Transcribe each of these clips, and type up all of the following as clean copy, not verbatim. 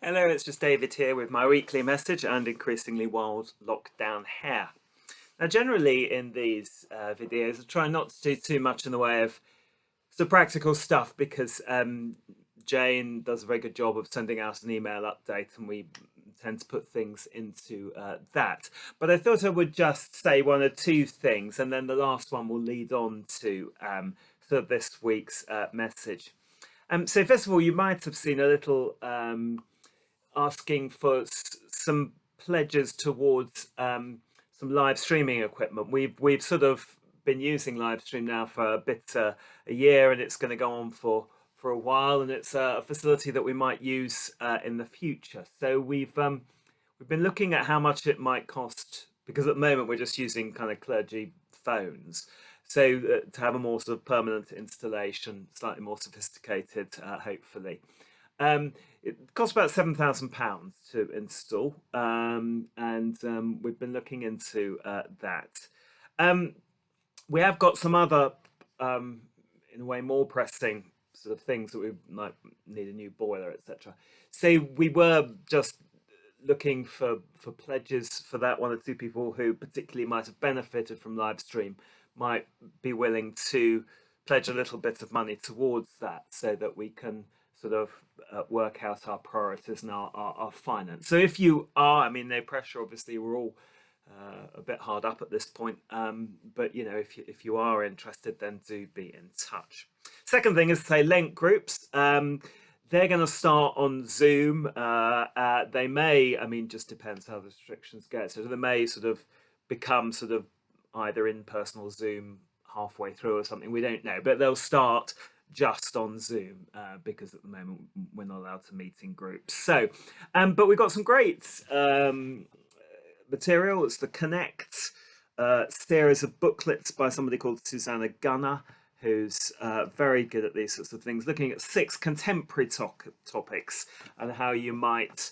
Hello, it's just David here with my weekly message and increasingly wild lockdown hair. Now, generally in these videos, I try not to do too much in the way of the practical stuff because Jane does a very good job of sending out an email update, and we tend to put things into that. But I thought I would just say one or two things, and then the last one will lead on to sort of this week's message. So first of all, you might have seen a little asking for some pledges towards some live streaming equipment. We've sort of been using live stream now for a year, and it's going to go on for a while, and it's a facility that we might use in the future. So we've been looking at how much it might cost, because at the moment we're just using kind of clergy phones. So to have a more sort of permanent installation, slightly more sophisticated, hopefully. It costs about £7,000 to install, and we've been looking into that. Um, we have got some other, in a way, more pressing sort of things that we might need a new boiler, etc. So we were just looking for pledges for that. One or two people who particularly might have benefited from live stream might be willing to pledge a little bit of money towards that, so that we can sort of work out our priorities and our finance. So if you are, I mean, no pressure. Obviously, we're all a bit hard up at this point, but you know, if you are interested, then do be in touch. Second thing is to say Lent groups. They're going to start on Zoom. They may, I mean, just depends how the restrictions get. So they may sort of become sort of either in person or Zoom halfway through or something. We don't know, but they'll start just on Zoom because at the moment we're not allowed to meet in groups. So, but we've got some great material. It's the Connect series of booklets by somebody called Susanna Gunner, who's very good at these sorts of things, looking at 6 contemporary topics and how you might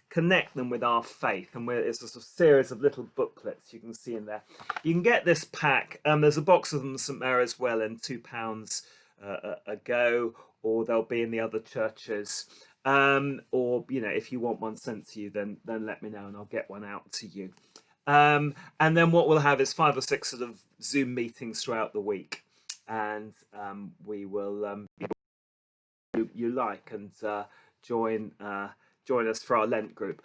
connect them with our faith. And it's a sort of series of little booklets you can see in there. You can get this pack. There's a box of them in St Mary's Well in £2 a go, or they'll be in the other churches. Or you know, if you want one sent to you, then let me know and I'll get one out to you. And then what we'll have is 5 or 6 sort of Zoom meetings throughout the week, and we will you like and join us for our Lent group.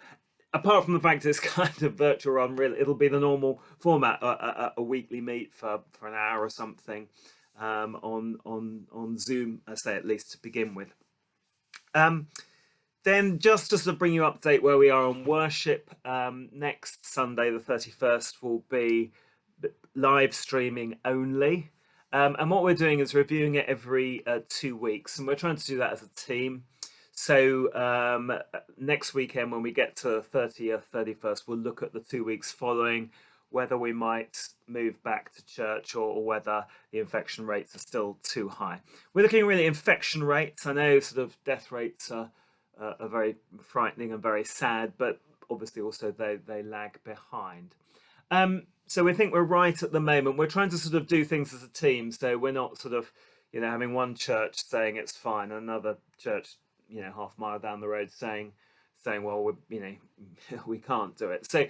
Apart from the fact it's kind of virtual run, really, it'll be the normal format, a weekly meet for an hour or something on Zoom, I say, at least to begin with. Then just to sort of bring you update where we are on worship, next Sunday the 31st will be live streaming only. And what we're doing is reviewing it every 2 weeks, and we're trying to do that as a team. So next weekend, when we get to 30th, 31st, we'll look at the 2 weeks following, whether we might move back to church, or whether the infection rates are still too high. We're looking really at infection rates. I know sort of death rates are very frightening and very sad, but obviously also they lag behind. So we think we're right at the moment. We're trying to sort of do things as a team, so we're not sort of, you know, having one church saying it's fine, and another church, you know, half a mile down the road saying well, we, you know, we can't do it. So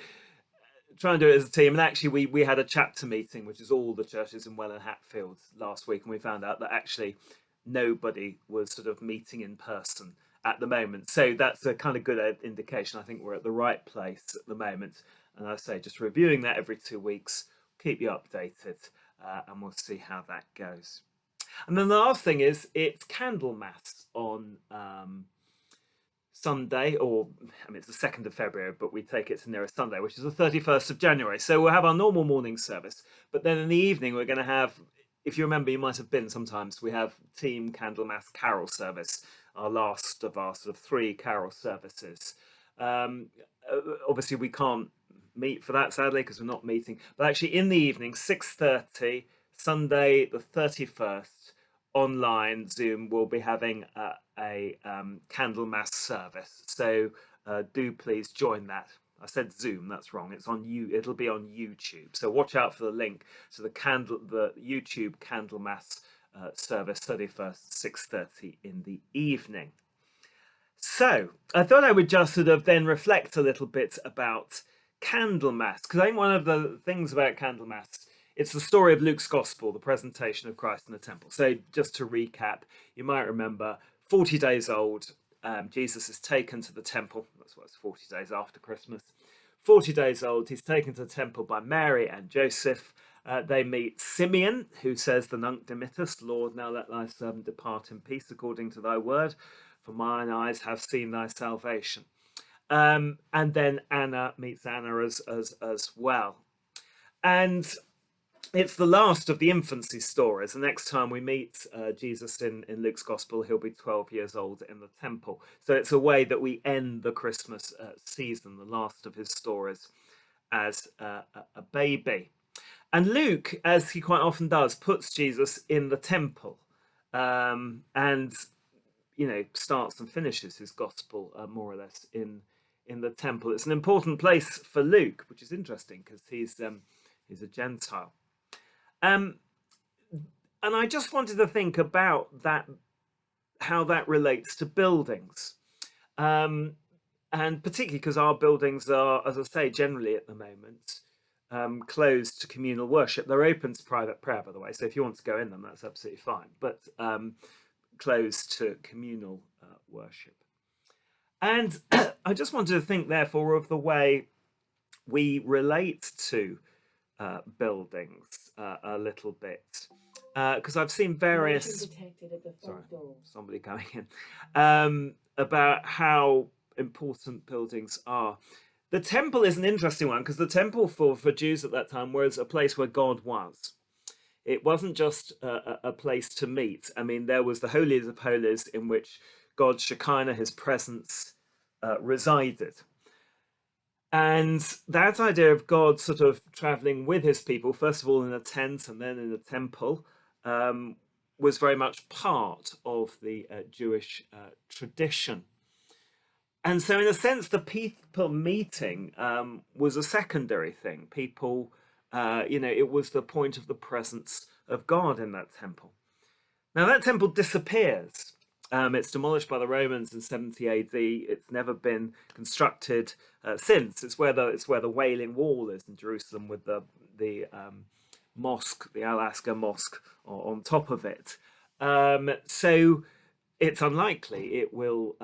try and do it as a team. And actually, we had a chapter meeting, which is all the churches in Well and Hatfield last week, and we found out that actually nobody was sort of meeting in person at the moment. So that's a kind of good indication. I think we're at the right place at the moment. And I say, just reviewing that every 2 weeks, keep you updated, and we'll see how that goes. And then the last thing is it's Candlemas on Sunday, or I mean, it's the 2nd of February, but we take it to nearest Sunday, which is the 31st of January. So we'll have our normal morning service, but then in the evening, we're going to have, if you remember, you might have been sometimes, we have Team Candlemas Carol service, our last of our sort of 3 carol services. Obviously, we can't meet for that, sadly, because we're not meeting, but actually in the evening, 6:30, Sunday the 31st, online Zoom, we'll be having a Candlemas service. So do please join that. I said Zoom, that's wrong. It's on you. It'll be on YouTube. So watch out for the link to the YouTube Candlemas service, 31st, 6:30 in the evening. So I thought I would just sort of then reflect a little bit about Candlemas, because I think one of the things about Candlemas, it's the story of Luke's gospel, the presentation of Christ in the temple. So just to recap, you might remember 40 days old, Jesus is taken to the temple. That's what's 40 days after Christmas. 40 days old, he's taken to the temple by Mary and Joseph. They meet Simeon, who says the Nunc Dimittis, Lord, now let thy servant depart in peace according to thy word, for mine eyes have seen thy salvation. And then Anna meets Anna as well. And it's the last of the infancy stories. The next time we meet Jesus in Luke's gospel, he'll be 12 years old in the temple. So it's a way that we end the Christmas season, the last of his stories, as a baby. And Luke, as he quite often does, puts Jesus in the temple, and starts and finishes his gospel more or less in the temple. It's an important place for Luke, which is interesting because he's a Gentile. And I just wanted to think about that, how that relates to buildings. And particularly because our buildings are, as I say, generally at the moment, closed to communal worship. They're open to private prayer, by the way. So if you want to go in them, that's absolutely fine. But closed to communal worship. And I just wanted to think, therefore, of the way we relate to buildings a little bit, because I've seen various somebody coming in about how important buildings are. The temple is an interesting one because the temple for Jews at that time was a place where God was. It wasn't just a place to meet. I mean, there was the holiest of holies in which God's Shekinah, his presence, resided. And that idea of God sort of traveling with his people, first of all in a tent and then in a temple, was very much part of the Jewish tradition. And so in a sense, the people meeting was a secondary thing. People, it was the point of the presence of God in that temple. Now that temple disappears. It's demolished by the Romans in 70 AD. It's never been constructed since. It's where the Wailing Wall is in Jerusalem, with the mosque, the Al-Aqsa Mosque, on top of it. So it's unlikely it will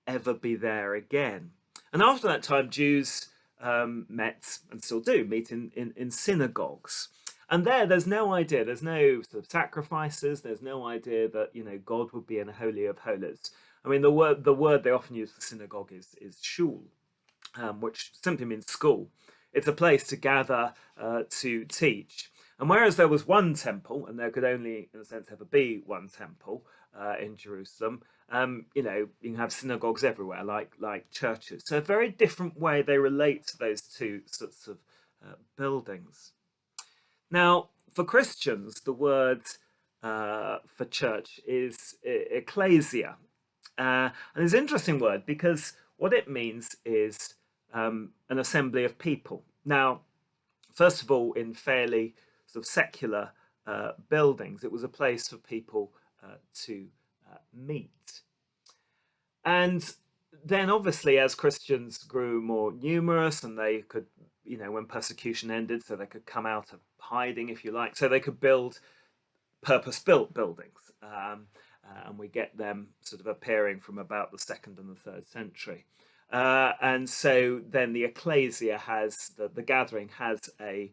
ever be there again. And after that time, Jews met, and still do, meet in synagogues. And there's no idea, there's no sort of sacrifices, there's no idea that, God would be in a holy of holies. I mean, the word they often use for synagogue is shul, which simply means school. It's a place to gather to teach. And whereas there was one temple, and there could only, in a sense, ever be one temple in Jerusalem, you can have synagogues everywhere, like churches. So a very different way they relate to those two sorts of buildings. Now, for Christians, the word for church is ecclesia. And it's an interesting word because what it means is an assembly of people. Now, first of all, in fairly sort of secular buildings, it was a place for people to meet. And then obviously as Christians grew more numerous and they could, when persecution ended, so they could come out of hiding, if you like, so they could build purpose-built buildings. And we get them sort of appearing from about the 2nd and the 3rd century. And so then the ecclesia has, the gathering has a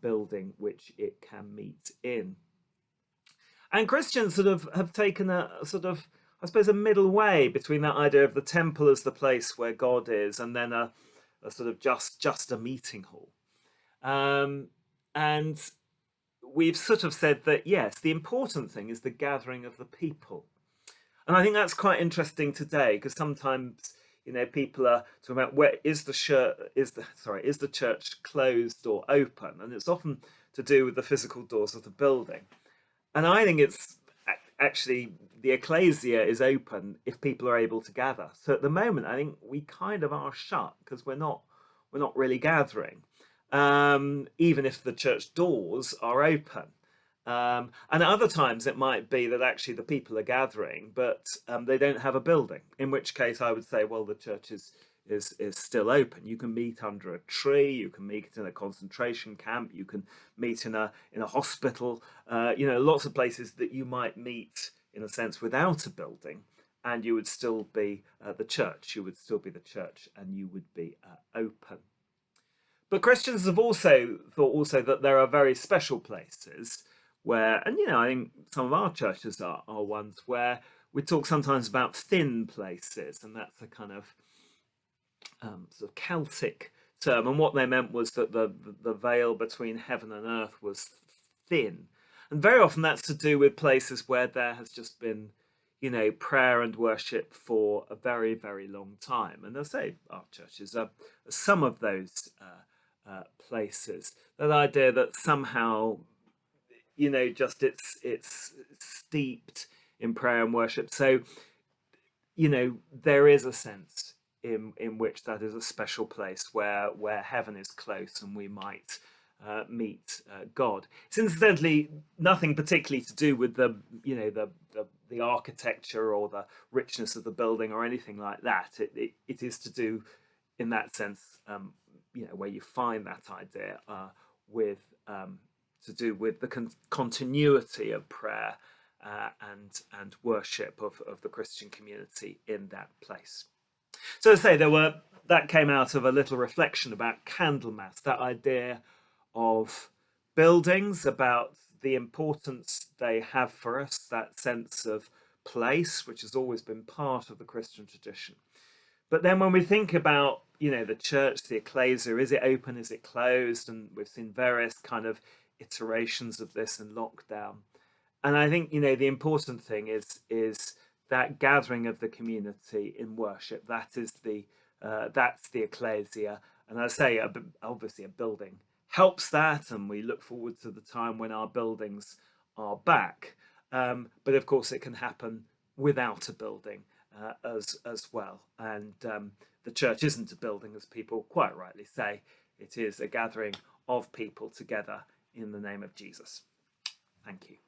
building which it can meet in. And Christians sort of have taken a sort of, I suppose, a middle way between that idea of the temple as the place where God is, and then a sort of just a meeting hall. And we've sort of said that, yes, the important thing is the gathering of the people. And I think that's quite interesting today, because sometimes, people are talking about where is the church closed or open? And it's often to do with the physical doors of the building. And I think it's actually the ecclesia is open if people are able to gather. So at the moment, I think we kind of are shut because we're not really gathering, even if the church doors are open. And at other times it might be that actually the people are gathering, but they don't have a building. In which case, I would say, well, the church is still open. You can meet under a tree. You can meet in a concentration camp. You can meet in a hospital. Lots of places that you might meet in a sense without a building, and you would still be the church. You would still be the church, and you would be open. But Christians have also thought that there are very special places where, and I think some of our churches are ones where we talk sometimes about thin places, and that's a kind of sort of Celtic term. And what they meant was that the veil between heaven and earth was thin, and very often that's to do with places where there has just been prayer and worship for a very, very long time. And I say our churches are some of those places. That idea that somehow, just it's steeped in prayer and worship. So, there is a sense in which that is a special place where heaven is close and we might meet God. It's incidentally nothing particularly to do with the architecture or the richness of the building or anything like that. It is to do, in that sense, where you find that idea with to do with the continuity of prayer and worship of the Christian community in that place. So as I say, that came out of a little reflection about Candlemas, that idea of buildings, about the importance they have for us, that sense of place, which has always been part of the Christian tradition. But then when we think about, the church, the ecclesia, is it open, is it closed? And we've seen various kind of iterations of this in lockdown. And I think, the important thing is that gathering of the community in worship. That's the ecclesia. And I say, obviously a building helps that, and we look forward to the time when our buildings are back. But of course it can happen without a building as well. And the church isn't a building, as people quite rightly say. It is a gathering of people together in the name of Jesus. Thank you.